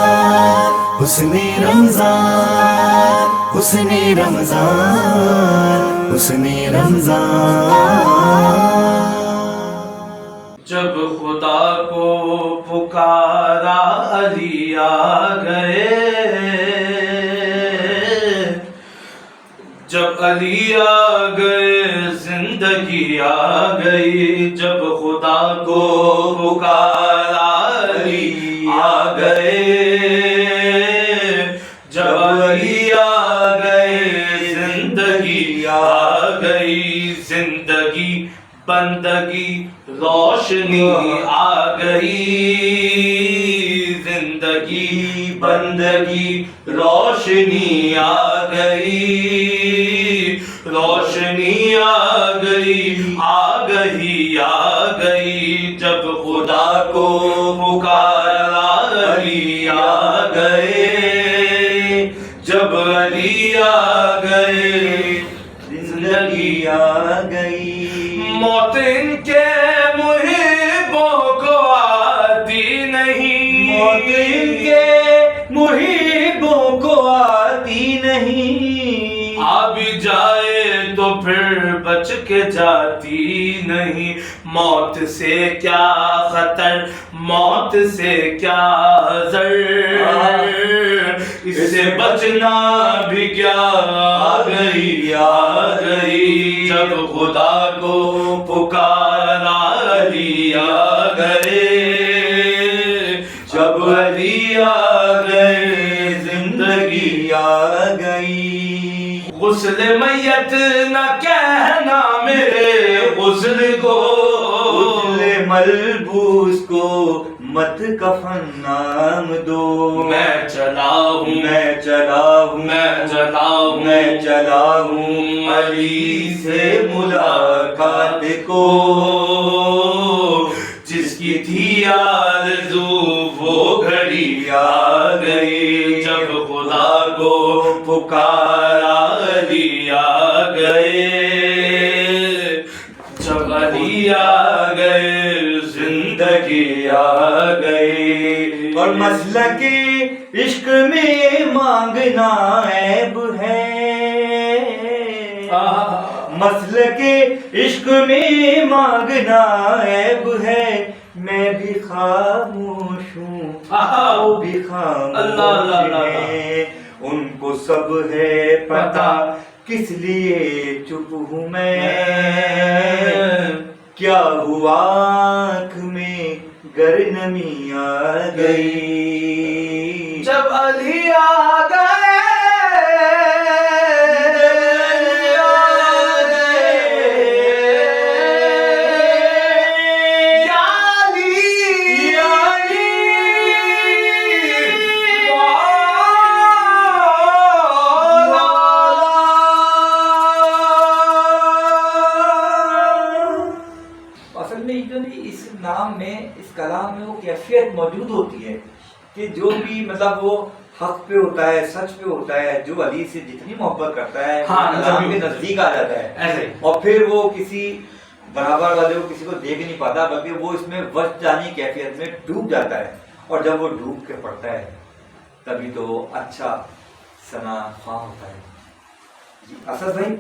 حسن رمضان حسن رمضان حسن رمضان. جب خدا کو پکارا علی آ گئے، جب علی آ گئے زندگی آ گئی. جب خدا کو پکارا علی آ گئے، جب علی آ گئے زندگی آ گئی. زندگی بندگی روشنی آ گئی، زندگی بندگی روشنی آ گئی، روشنی آ گئی آ گئی آ گئی. جب خدا کو پکارا علی آ گئے، جب علی آ گئے زندگی آ گئی. موت ان کے محبوں کو آتی نہیں، موت ان کے محبوں کو آتی نہیں. آ بھی جائے تو پھر بچ کے جاتی نہیں. موت سے کیا خطر، موت سے کیا حذر، اس سے بچنا بھی کیا. آ گئی آ گئی جب خدا کو پکارا علی آ گئے. جب علی آ گئے زندگی آ گئی. غسل میت نہ کہنا میرے غسل کو، غسل ملبوس کو مت کفن نام دو. میں چلا ہوں میں چلا ہوں میں چلا ہوں میں چلا ہوں علی سے ملاقات کو. جس کی تھی آرزو وہ گھڑی آ گئی. جب خدا کو پکارا علی آ گئے. جب علی آ گئے زندگی آ گئی. اور مسلک عشق میں مانگنا عیب ہے. مسلک عشق میں مانگنا عیب ہے. میں بھی خاموش ہوں وہ بھی خاموش ہے. ان کو سب ہے پتا کس لیے چپ ہوں میں. کیا ہوا آنکھ میں گر نمی آ گئی. جب علی آ گئے نام میں اس کلام میں وہ کیفیت موجود ہوتی ہے کہ جو بھی مطلب وہ حق پہ ہوتا ہے، سچ پہ ہوتا ہے، جو علی سے جتنی محبت کرتا ہے کلام کے نزدیک آ جاتا ہے. اور پھر وہ کسی برابر والے کو کسی کو دیکھ نہیں پاتا بلکہ وہ اس میں وجدانی کیفیت میں ڈوب جاتا ہے. اور جب وہ ڈوب کے پڑتا ہے تبھی تو وہ اچھا ثنا خواہ ہوتا ہے. جی اسد بھائی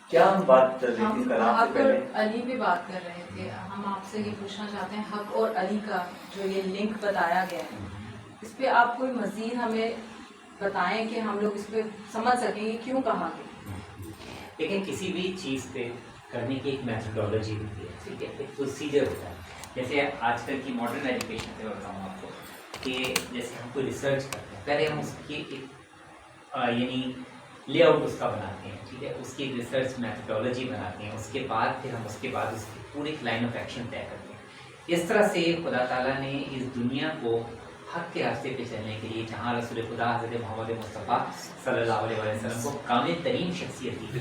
کیا ہم بات کر رہے تھے کلام سے پہلے؟ علی پہ بات کر رہے تھے. ہم آپ سے یہ پوچھنا چاہتے ہیں حق اور علی کا جو یہ لنک بتایا گیا ہے اس پہ آپ کوئی مزید ہمیں بتائیں کہ ہم لوگ اس پہ سمجھ سکیں کہ کیوں کہا گیا. لیکن کسی بھی چیز پہ کرنے کی ایک میتھڈالوجی ہوتی ہے، ٹھیک ہے، ایک پروسیجر ہوتا ہے. جیسے آج کل کی ماڈرن ایجوکیشن سے بتاؤں آپ کو کہ جیسے ہم کوئی ریسرچ کرتے ہیں پہلے ہم اس کی ایک یعنی لے آؤٹ اس کا بناتے ہیں، ٹھیک ہے، اس کی ایک ریسرچ میتھڈالوجی بناتے ہیں. اس کے بعد پھر ہم اس کے بعد اس کی پوری لائن آف ایکشن طے کرتے ہیں. اس طرح سے خدا تعالیٰ نے اس دنیا کو حق کے راستے پہ چلنے کے لیے، جہاں رسول خدا حضرت محمد مصطفیٰ صلی اللہ علیہ وسلم کو کامل ترین شخصیت دی،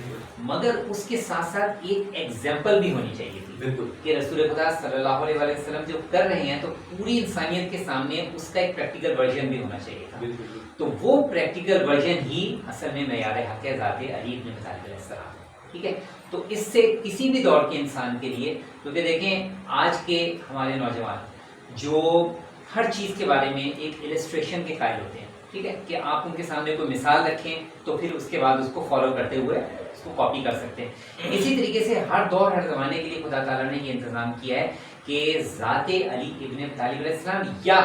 مگر اس کے ساتھ ساتھ ایک ایگزامپل بھی ہونی چاہیے تھی کہ رسول خدا صلی اللہ علیہ وسلم جو کر رہے ہیں تو پوری انسانیت کے سامنے اس کا ایک پریکٹیکل ورژن بھی ہونا چاہیے تھا. تو وہ پریکٹیکل ورژن ہی اصل میں معیار حق ذات علی ابن ابی طالب علیہ السلام. ٹھیک ہے، تو اس سے کسی بھی دور کے انسان کے لیے، کیونکہ دیکھیں آج کے ہمارے نوجوان جو ہر چیز کے بارے میں ایک السٹریشن کے قائل ہوتے ہیں، ٹھیک ہے، کہ آپ ان کے سامنے کوئی مثال رکھیں تو پھر اس کے بعد اس کو فالو کرتے ہوئے اس کو کاپی کر سکتے ہیں. اسی طریقے سے ہر دور ہر زمانے کے لیے خدا تعالیٰ نے یہ انتظام کیا ہے کہ ذات علی ابن ابی طالب علیہ السلام یا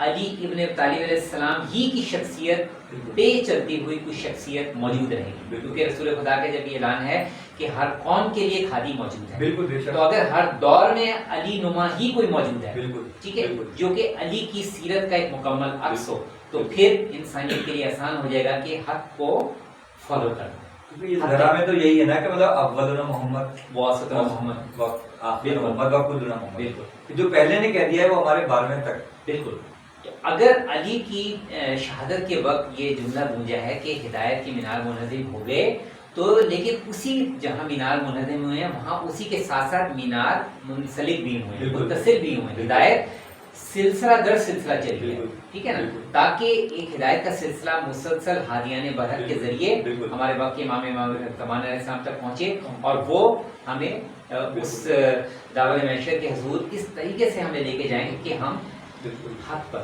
علی ابن ابی طالب علیہ السلام ہی کی شخصیت پہ چلتی ہوئی کچھ شخصیت موجود رہے گی. کیونکہ رسول خدا کا جب یہ اعلان ہے کہ ہر قوم کے لیے کھادی موجود ہے، تو اگر ہر دور میں علی نما ہی کوئی موجود ہے، ٹھیک ہے، جو کہ علی کی سیرت کا ایک مکمل عکس ہو، تو پھر انسانیت کے لیے آسان ہو جائے گا کہ حق کو فالو کرنا. کیونکہ اس دھرا میں تو یہی ہے نا کہ مطلب اولنا محمد واسطہ محمد آخر محمد وقتنا محمد، بالکل جو پہلے نے کہہ دیا ہے وہ ہمارے 12ویں تک. بالکل. اگر علی کی شہادت کے وقت یہ جملہ گونجا ہے کہ ہدایت کے مینار منہدم ہو گئے، تو لیکن اسی جہاں مینار منہدم ہوئے ہیں وہاں اسی کے ساتھ ساتھ مینار منسلک بھی ہوئے ہیں، متصل بھی ہوئے ہیں. ہدایت سلسلہ در سلسلہ چلی ہے، ٹھیک ہے نا، تاکہ ایک ہدایت کا سلسلہ مسلسل ہادیان برحق کے ذریعے ہمارے وقت کے امام تمان علیہ السلام تک پہنچے، اور وہ ہمیں اس دعوت معیشت کے حضور اس طریقے سے ہمیں لے کے جائیں کہ ہم حق پر.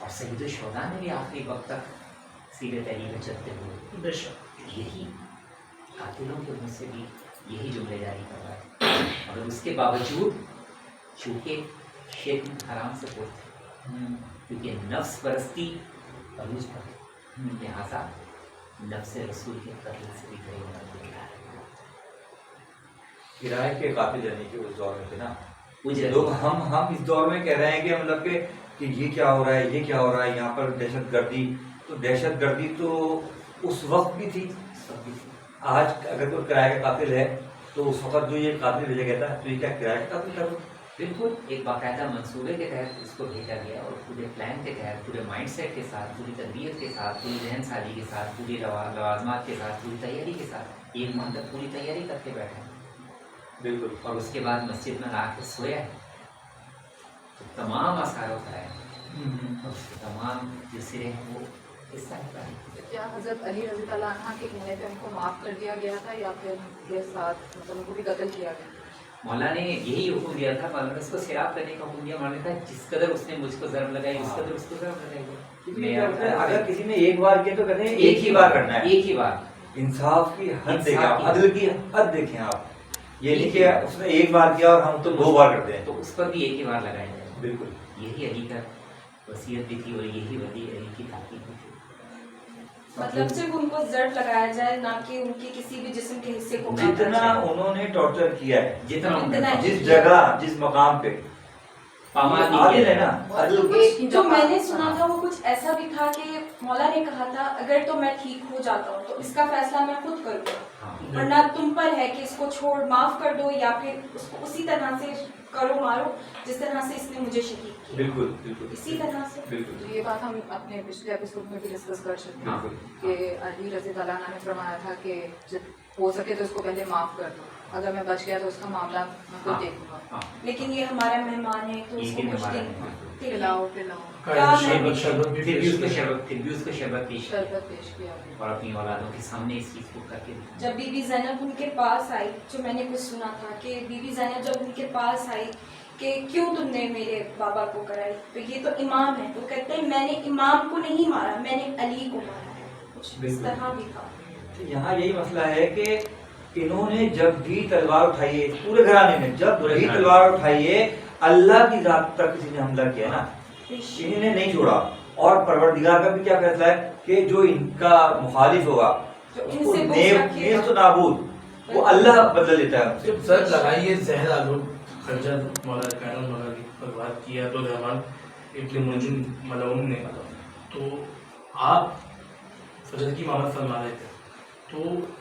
اور سید الشہداء نے بھی آخری وقت تک سیرت علی میں چلتے ہوئے بے شک یہی قاتلوں کے منہ سے بھی یہی جملے جاری کر رہا ہے، مگر اس کے باوجود چونکہ شیخ حرام سے پورتے کیونکہ نفس پرستی عروج پر، لہٰذا نفس رسول کے قتل سے بھی کئی مرد نکلا ہے۔ کرائے کے قاتل یعنی کہ اس دور میں تھے نا اجرت لوگ، ہم اس دور میں کہہ رہے ہیں کہ مطلب کہ یہ کیا ہو رہا ہے، یہ کیا ہو رہا ہے یہاں پر دہشت گردی، تو دہشت گردی تو اس وقت بھی تھی، آج اگر کوئی کرائے کا قاتل ہے تو اس وقت جو یہ قاتل بھیجا گیا تھا تو یہ کیا کرائے کا قاتل تھا؟ بالکل ایک باقاعدہ منصوبے کے تحت اس کو بھیجا گیا، اور پورے پلان کے تحت، پورے مائنڈ سیٹ کے ساتھ، پوری تربیت کے ساتھ، پوری ذہن سازی کے ساتھ، پوری لوازمات کے ساتھ، پوری تیاری کے ساتھ ایک ماہ تک پوری تیاری کر کے بیٹھا ہے بالکل، اور اس کے بعد مسجد میں لا کے سویا ہے تو تمام آثار اٹھائے اور اس کے تمام جو سرے ہیں وہ حصہ نکالے۔ کیا حضرت علی رضی اللہ عنہ کے کہنے پہ ان کو معاف کر دیا گیا تھا یا پھر ان کے ساتھ مطلب ان کو بھی قتل کیا گیا؟ مولا نے یہی حکم دیا تھا، مولانا نے اس کو سیراب کرنے کا حکم دیا، مولانا نے کہا جس قدر اس نے مجھ کو ضرب لگائی اس قدر اس کو ضرب لگائی گا۔ اگر کسی نے ایک بار کیا تو کہتے ہیں ایک ہی بار کرنا ہے، ایک ہی بار، انصاف کی حد دیکھیں آپ، عدل کی حد دیکھیں آپ، یہ نہیں کہ اس نے ایک بار کیا اور ہم تو 2 بار کرتے ہیں، تو اس پر بھی ایک ہی بار لگایا جائے۔ بالکل یہی علی کا وصیت بھی تھی اور یہی ولی علی کی تاکید بھی تھی۔ مطلب صرف ان کو زرد لگایا جائے، نہ کہ ان کے کسی بھی جسم کے حصے کو کاٹا جتنا جائے۔ انہوں نے ٹارچر کیا ہے، جتنا جس جگہ جس مقام پہ پامال عادل ہے نا، جو میں نے سنا تھا وہ کچھ ایسا بھی تھا کہ مولا نے کہا تھا اگر تو میں ٹھیک ہو جاتا ہوں تو اس کا فیصلہ میں خود کروں گا، ورنہ تم پر ہے کہ اس کو چھوڑ معاف کر دو یا پھر اس کو اسی طرح سے کرو مارو جس طرح سے اس نے مجھے شہید کیا۔ بالکل بالکل اسی طرح سے بالکل یہ بات ہم اپنے پچھلے ایپیسوڈ میں بھی ڈسکس کر سکتے ہیں کہ علی رضی اللہ عنہ نے فرمایا تھا کہ جب ہو سکے تو اس کو پہلے معاف کر دو، اگر میں بچ گیا تو اس کا معاملہ میں خود دیکھوں گا، لیکن یہ ہمارا مہمان ہے تو اس کو کچھ دن پلاؤ پلاؤ شربت بھی پھر بھی اس کو شربت پیش شربت پیش کیا۔ اور اپنی اولادوں کے سامنے اس چیز کو کر کے دکھایا۔ جب بی بی زینب ان کے پاس آئی، جو میں نے کچھ سنا تھا کہ بی بی زینب جب ان کے پاس آئی کہ کیوں تم نے میرے بابا کو کرائی، تو یہ تو امام ہے، تو کہتے ہیں میں نے امام کو نہیں مارا، میں نے علی کو مارا ہے، کچھ اس طرح بھی تھا۔ یہاں یہی مسئلہ ہے کہ انہوں نے جب بھی تلوار اٹھائی ہے، پورے گھرانے میں جب بھی تلوار اٹھائی ہے، اللہ کی ذات پر کسی نے حملہ کیا نا، انہوں نے نہیں چھوڑا، اور پروردگار کا بھی کیا فیصلہ ہے کہ جو ان کا مخالف ہوگا اس کو نیست و نابود وہ اللہ بدل دیتا ہے۔ جب زد لگائیے زہر آلود خنجر مولا کائنات مولا کی پر بات کیا تو رحمان ابن منجم ملعون نے، تو آپ فجر کی امامت فرما رہے تھے، تو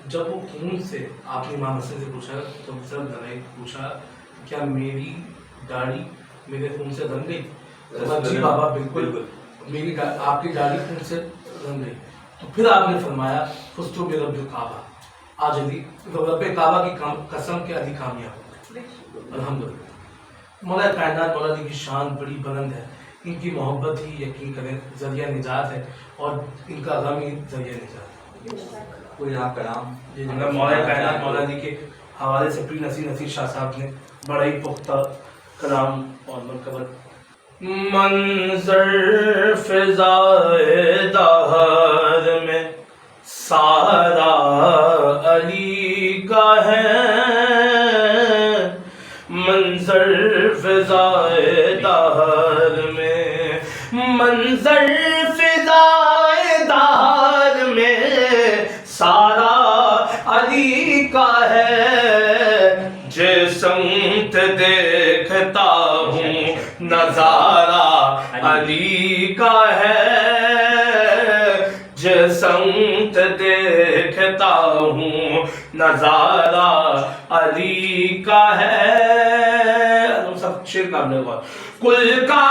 جب وہ خون سے آپ نے امام حسن سے پوچھا تو زد لگائی، پوچھا کیا میری داڑھی میرے خون سے رنگ گئی؟ جی بابا بالکل، میری آپ کی داڑھی خون سے رنگ گئی۔ تو پھر آپ نے فرمایا فستو بے رب کعبہ، آج علی رب کعبہ کی قسم کے علی کامیاب ہو، الحمدللہ۔ مولا کائنات مولا علی کی شان بڑی بلند ہے، ان کی محبت ہی یقین کریں ذریعہ نجات ہے اور ان کا غم ہی ذریعہ نجات ہے۔ کوئی آپ کا نام مولا کائنات مولا علی کے حوالے سے پیر نصیر شاہ صاحب نے بڑا ہی پختہ کلام اور مرکبت منظر فضائے دہر میں سارا علی کا ہے، منظر فضائے دہر میں، منظر فضائے دہر میں سارا علی کا ہے، جس سمت دیکھتا ہوں نظارہ علی کا ہے، جس سمت دیکھتا ہوں نظارہ علی کا ہے۔ ہم سب شعر کا بنے گا، کل کا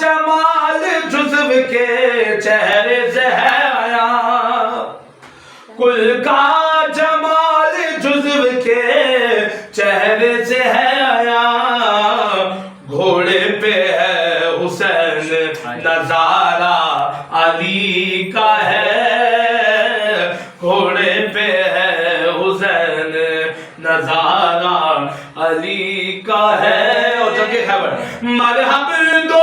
جمال جزو کے چہرے سے ہے آیا، کل کا جمال جزو کے چہرے سے ہے آیا، گھوڑے پہ ہے حسین نظارہ علی کا ہے، گھوڑے پہ ہے حسین نظارہ علی کا ہے۔ اور جنگ خیبر مرحب دو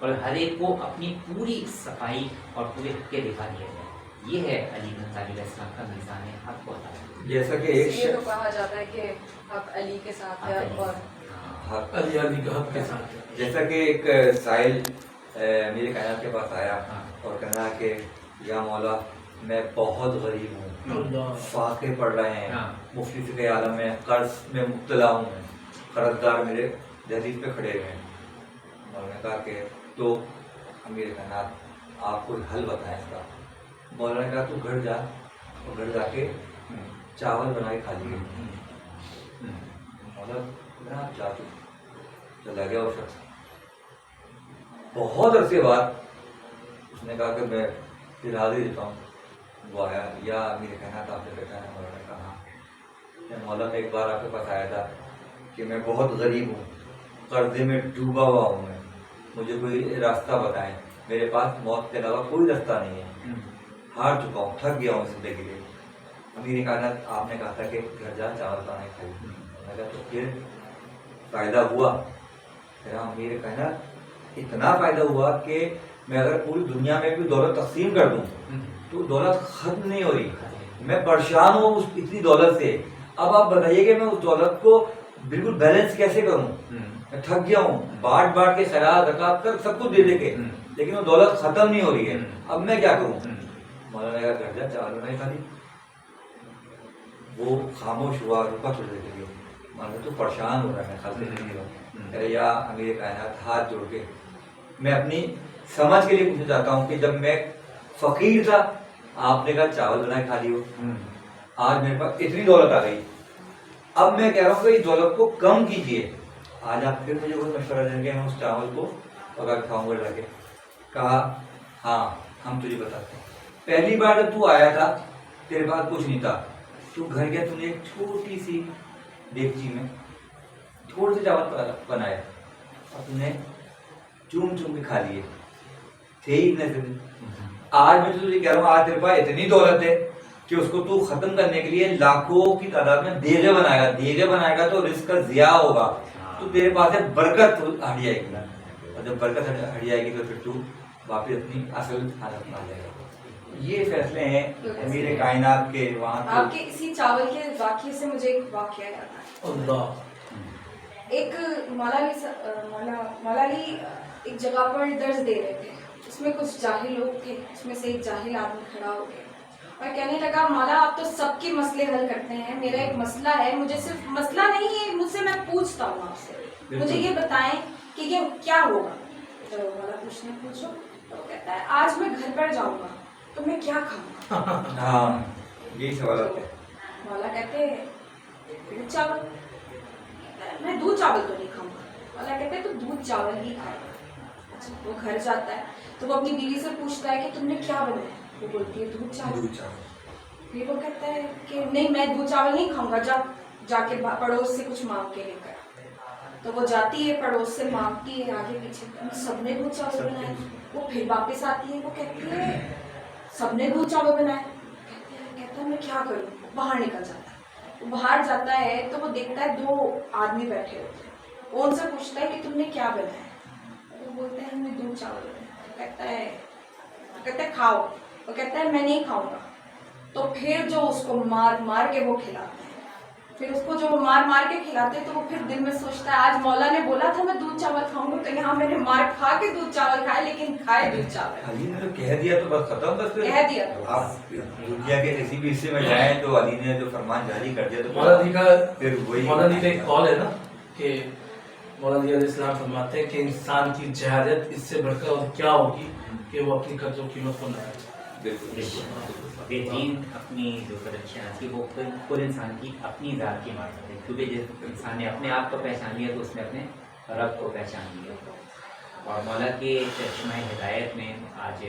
اور ہر ایک کو اپنی پوری صفائی اور پورے حقے دکھا دیا جائے. یہ ہے علی بن طالب علیہ السلام کا میزان حق و عدالت. جیسا کہ ایک یہ تو کہا جاتا ہے کہ حق علی کے ساتھ ہے اور حق علی کا حق کے ساتھ. جیسا کہ ایک سائل میرے کائنات کے پاس آیا اور کہا کہ یا مولا میں بہت غریب ہوں, فاقے پڑ رہے ہیں, مفلس کے عالم میں قرض میں مبتلا ہوں, قرض دار میرے دہلیز پہ کھڑے ہوئے ہیں. مولانا نے کہا کہ تو امیر کائنات آپ کو حل بتائیں اس کا. مولانا نے کہا تو گھر جا اور گھر جا کے چاول بنا کے کھا لیے. مولانا آپ جا چلا گیا وہ شخص. بہت عرصے بعد اس نے کہا کہ میں دل حاضر دیتا ہوں. وہ آیا, یا امیر کائنات آپ سے بیٹھا ہے. مولانا نے کہا مولانا ایک بار آپ کے پاس آیا تھا کہ میں بہت غریب ہوں, قرضے میں ڈوبا ہوا ہوں, میں مجھے کوئی راستہ بتائیں, میرے پاس موت کے علاوہ کوئی راستہ نہیں ہے, ہار چکا ہوں, تھک گیا ہوں زندگی میں. امیر کائنات آپ نے کہا تھا کہ گھر جا چاول کھانے کھائی. میں کہا تو پھر فائدہ ہوا. امیر کائنات اتنا فائدہ ہوا کہ میں اگر پوری دنیا میں بھی دولت تقسیم کر دوں تو دولت ختم نہیں ہو رہی. میں پریشان ہوں اس اتنی دولت سے. اب آپ بتائیے کہ میں اس دولت کو بالکل بیلنس کیسے کروں. میں تھک گیا ہوں, بانٹ بانٹ کے خیرات زکات کر سب کچھ دے کے, لیکن وہ دولت ختم نہیں ہو رہی ہے. اب میں کیا کروں. مولانا نے کہا گھر جا چاول بنائی کھا لی. وہ خاموش ہوا, رکا تھوڑی دیر کے لیے. مولانا تو پریشان ہو رہا ہے, خاص طور یا امیر کائنات ہاتھ جوڑ کے میں اپنی سمجھ کے لیے پوچھنا چاہتا ہوں کہ جب میں فقیر تھا آپ نے کہا چاول بنائے کھا لیو, آج میرے پاس اتنی دولت آ گئی, اب میں کہہ رہا ہوں کہ اس دولت کو کم کیجیے. آج آپ پھر مجھے کوئی مشورہ دیں گے, میں اس چاول کو پکا کے کھاؤں گا جا کے. کہا ہاں ہم تجھے بتاتے ہیں. پہلی بار جب تو آیا تھا تیرے پاس کچھ نہیں تھا, تو گھر گیا, تو نے ایک چھوٹی سی دیگچی میں تھوڑے سے چاول بنائے اور تم نے چوم چوم کے کھا لیے. تھے ہی اتنے سے. آج میں تجھے کہہ رہا ہوں آج تیرے پاس اتنی دولت ہے کہ اس کو تو ختم کرنے کے لیے لاکھوں کی تعداد میں دیگے بنائے گا. دیگے بنائے گا تو رزق کا ضیاع ہوگا, تو تیرے پاس ہے برکت ہٹ جائے گی, اور جب برکت ہٹ جائے گی تو پھر تو واپس اپنی اصل حالت میں آ جائے گا. یہ فیصلے ہیں امیر کائنات کے. وہاں آپ کے اسی چاول کے واقعے سے مجھے ایک واقعہ یاد آیا. اللہ. ایک مولا علی ایک جگہ پر درس دے رہے تھے. اس میں کچھ جاہل لوگ تھے, اس میں سے ایک جاہل آدمی کھڑا ہو گیا اور کہنے لگا مولا آپ تو سب کے مسئلے حل کرتے ہیں, میرا ایک مسئلہ ہے, مجھے صرف مسئلہ نہیں ہے, مجھ سے میں پوچھتا ہوں آپ سے, مجھے یہ بتائیں کہ یہ کیا ہوگا. تو مولا پوچھو, تو کہتا ہے آج میں گھر پر جاؤں گا تو میں کیا کھاؤں گا. ہاں یہی سوال ہے. مولا کہتے دودھ چاول. میں دودھ چاول تو نہیں کھاؤں گا. مولا کہتے تو دودھ چاول ہی کھائے گا. اچھا وہ گھر جاتا ہے تو وہ اپنی بیوی سے پوچھتا ہے کہ تم نے کیا بنایا. وہ بولتی ہے دودھ چاول. پھر وہ کہتا ہے کہ نہیں میں دودھ چاول نہیں کھاؤں گا, جا کے پڑوس سے کچھ مانگ کے لے کر. تو وہ جاتی ہے پڑوس سے مانگتی ہے آگے پیچھے, سب نے دودھ چاول بنائے. وہ پھر واپس آتی ہے, وہ کہتی ہے سب نے دودھ چاول بنائے. کہتا ہے میں کیا کروں. باہر نکل جاتا ہے. وہ باہر جاتا ہے تو وہ دیکھتا ہے دو آدمی بیٹھے ہوتے ہیں. وہ ان سے پوچھتا ہے کہ تم نے کیا بنایا. وہ بولتے ہیں ہم نے دودھ چاول بنایا. کہتا ہے کھاؤ. وہ کہتا ہے میں نہیں کھاؤں گا. تو پھر جو اس کو مار مار کے وہ کھلاتے ہیں, پھر اس کو جو مار مار کے کھلاتے ہیں تو وہ پھر دل میں سوچتا ہے آج مولا نے بولا تھا میں دودھ چاول کھاؤں گا, تو یہاں میں نے مار کھا کے دودھ چاول کھائے, لیکن کھائے دودھ چاول. علی نے تو کہہ دیا تو بس ختم. بس کہہ دیا تو آپ دنیا کے کسی بھی حصے میں جائیں تو علی نے جو فرمان جاری کر دیا تو مولانا کا ایک قول ہے نا کہ مولانا علیہ السلام فرماتے ہیں کہ انسان کی جہالت اس سے بڑھ کر اور کیا ہوگی کہ وہ اپنی قدر و قیمت کو نہ جانے. بہترین اپنی جو پریشان تھی وہ خود انسان کی اپنی ذات کی معرفت ہے, کیونکہ جس انسان نے اپنے آپ کو پہچان لیا تو اس نے اپنے رب کو پہچان لیا. اور مولا کے چشمہ ہدایت میں آج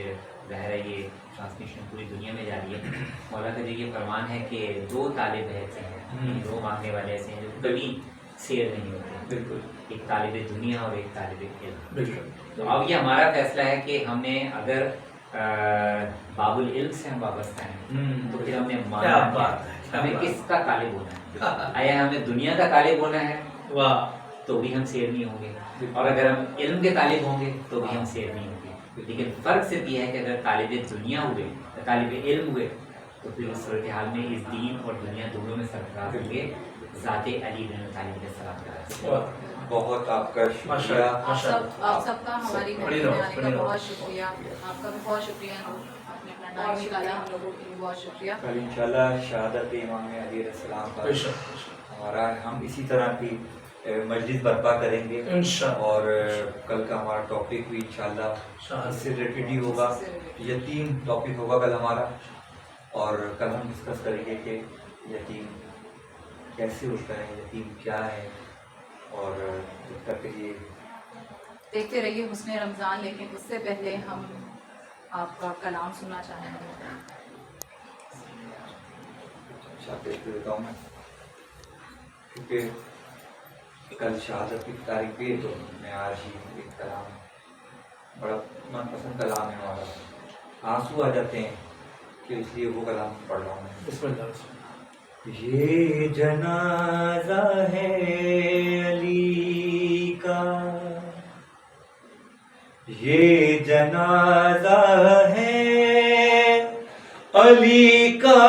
ظاہر ہے یہ ٹرانسمیشن پوری دنیا میں جاری ہے. مولا کا جو یہ فرمان ہے کہ دو طالب ایسے ہیں, دو مانگنے والے ایسے ہیں جو کبھی سیر نہیں ہوتے. بالکل, ایک طالب دنیا اور ایک طالب علم. بالکل. تو اب یہ ہمارا فیصلہ ہے کہ ہم نے اگر باب العلم سے ہم وابستہ ہیں تو پھر ہم نے ہمیں کس کا طالب ہونا ہے. آیا ہمیں دنیا کا طالب ہونا ہے تو بھی ہم سیر نہیں ہوں گے، اور اگر ہم علم کے طالب ہوں گے تو بھی ہم سیر نہیں ہوں گے. لیکن فرق صرف یہ ہے کہ اگر طالب دنیا ہوئے، طالب علم ہوئے، تو پھر اس صورتحال میں اس دین اور دنیا دونوں میں سرفراز ہوں گے ذات علی بن طالب علیہ السلام کا. بہت آپ کا شکریہ. آپ سب کا ہماری محفل میں آنے کا بہت شکریہ. آپ کا بھی بہت شکریہ. آپ نے اپنا ٹائم نکالا، ہم لوگوں کے لیے بہت شکریہ. کل انشاءاللہ شہادت امام علی علیہ السلام کا ہمارا ہم اسی طرح کی مجلس برپا کریں گے، اور کل کا ہمارا ٹاپک بھی انشاءاللہ اس سے ریلیٹڈ ہی ہوگا. یتیم ٹاپک ہوگا کل ہمارا، اور کل ہم ڈسکس کریں گے کہ یتیم کیسے ہوتا ہے، یتیم کیا ہے، اور جب تک یہ دیکھتے رہیے حسن رمضان. لیکن اس سے پہلے ہم آپ کا کلام سننا چاہیں گے. اچھا دیکھ دیتا ہوں میں، کیونکہ کل شہادت کی تاریخ بھی ہے، تو میں آج ہی ایک کلام، بڑا من پسند کلام ہے ہمارا، آنسو آ جاتے ہیں کہ اس لیے وہ کلام پڑھ رہا ہوں میں. بسم اللہ. یہ جنازہ ہے علی کا، یہ جنازہ ہے علی کا،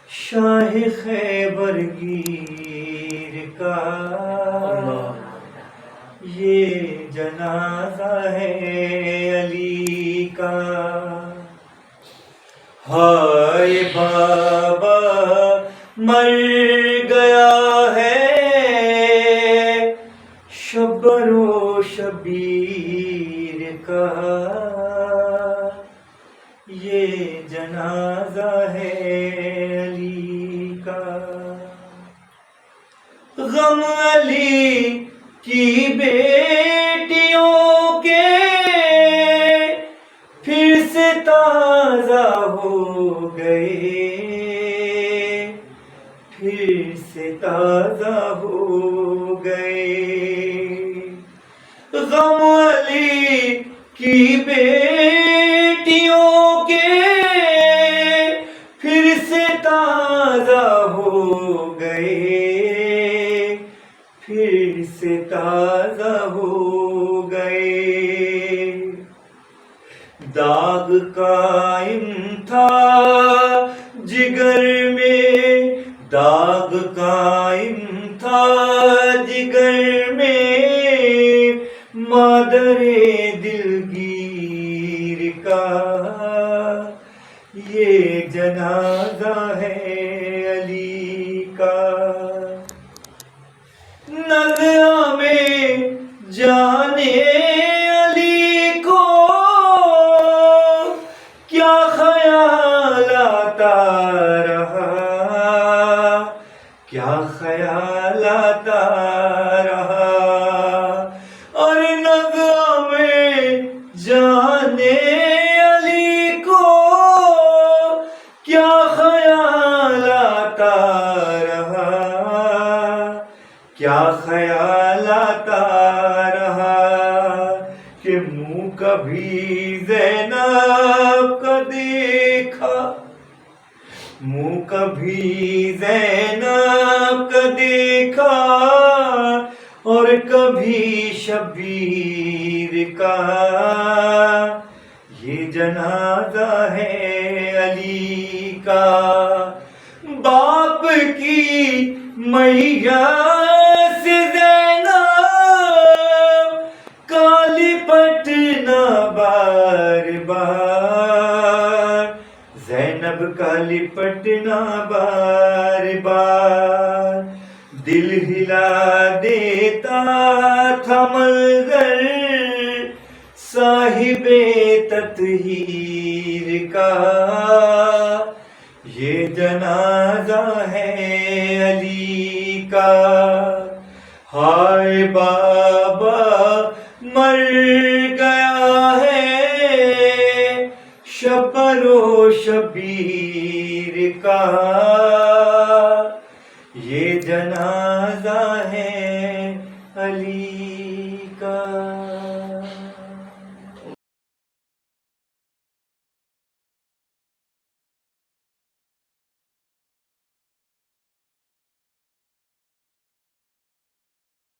شاہ خیبر گیر کا. یہ جنازہ ہے علی کا. ہائے بابا مر گیا ہے شبر و شبیر کا. یہ جنازہ ہے علی کا. غم علی کی بیٹیوں کے پھر سے تازہ ہو گئے، پھر سے تازہ ہو گئے. غم علی کی بیٹیوں کے پھر سے تازہ ہو گئے، پھر سے تازہ ہو گئے. داغ قائم تھا جگر میں، داغ قائم تھا جگر میں مادر دلگیر کا. یہ جنازہ ہے علی کا. نظر میں جانے علی کو کیا خیال آتا رہا، کیا خیال آتا رہا. اور نظر میں جانے علی کو کیا خیال آتا رہا، کیا خیال آتا رہا کہ منہ کبھی زینب کا دیکھا، منہ کبھی زینب کا دیکھا، اور کبھی شبیر کا. یہ جنازہ ہے علی کا. باپ کی میاں سے زینب کالی پٹنا بار بار، زینب کالی پٹنا بار بار. دل ہلا دیتا تھا مگر صاحب تطہیر کا. یہ جنازہ ہے علی کا. ہائے بابا مر گیا ہے شبر و شبیر کا. یہ جنازہ ہے علی